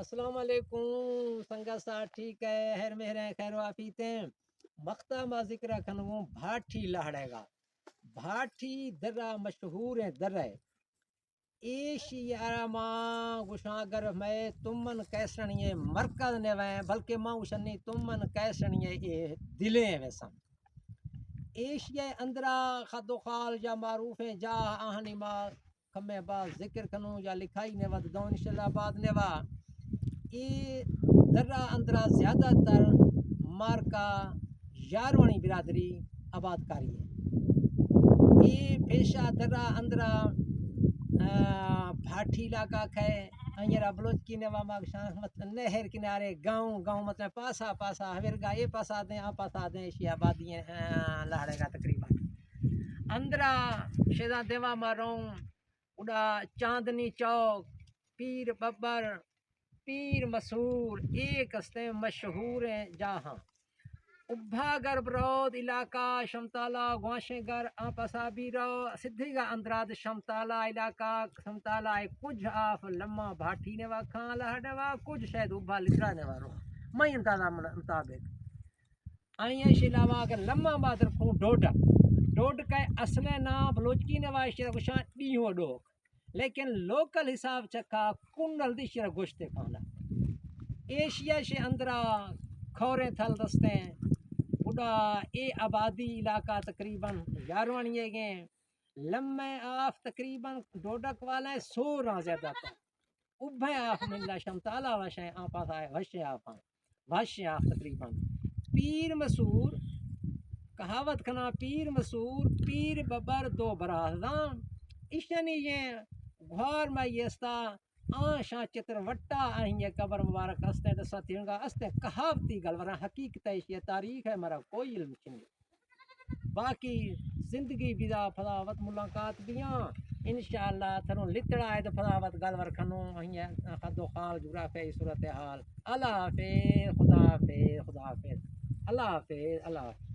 السلام علیکم سنگا سا ٹھیک ہے ہر مہریں خیر وافیتے مختہ ما ذکر کھنوں بھاٹھی لہڑے گا بھاٹھی درہ مشہور ہیں درہ ایشیا ماں گشاگر میں تمن کیسنیے مرکز نے ویں بلکہ ماں گشنی تمن کیسنیے اے دلیں ویسن ایشیا اندرا خد و خال جا معروف ہیں جا آہنی ماں کھمیں بعد ذکر کنوں یا لکھائی نے ود دونش آباد نے وا یہ درہ اندرا زیادہ تر مارکا یاروانی برادری آباد کاری ہے یہ پیشہ درہ اندرا بھاٹھی علاقہ کھائے انجرا بلوچ کی نوا ماگشان مطلب نہر کنارے گاؤں مطلب پاسا ہمیرگا یہ پاسا دیں آپ پاسا دیں اشی آبادی لہڑے گا تقریباً اندرا شیدہ دیوا ماروں اڑا چاندنی چوک پیر ببر پیر مسور ایک ہستے مشہور ہیں جہاں ابھا گر برود علاقہ شمتالہ گوانشے گر آپسا بھی رو سدھی گا اندراد شمتالہ علاقہ شمتالہ کچھ آف لمحہ بھاٹھی نے وا کھان لہڑے وا کچھ شاید ابھا لکھا نے وا رو میں اندازہ مطابق آئیں شلاوا اگر لمحہ بات رکھوں ڈوڈ کا اصل نام بلوچکی نے وا اشترا گشان ڈیہو ڈوک لیکن لوکل حساب چکا کنڈل دی شرا گوشتے کھانا ایشیا سے اندرا کھورے تھل دستے اڑا اے آبادی علاقہ تقریباً یاروانی گئے لمحے آف تقریباً ڈوڈک والے 100 زیادہ تھا ابھے آف ملا شمتالہ وشیں آپاس آئے وشیں آف تقریباً پیر مسور کہاوت کھنا پیر مسور پیر ببر دو برادان اشنی یہ گھار میں یستا آشاں چتر وٹا آئیں قبر مبارک استے دسا تینگا استے کہاوتی گل ورہ حقیقت ہے یہ تاریخ ہے مرا کوئی علم چنگی باقی زندگی بیدا فضاوت ملاقات بیاں انشاءاللہ تھروں لتڑا ہے تو فضاوت گل ور کھنوں خد و خال جورا فی صورتحال اللہ حافظ خدا حافظ اللہ حافظ اللہ حافظ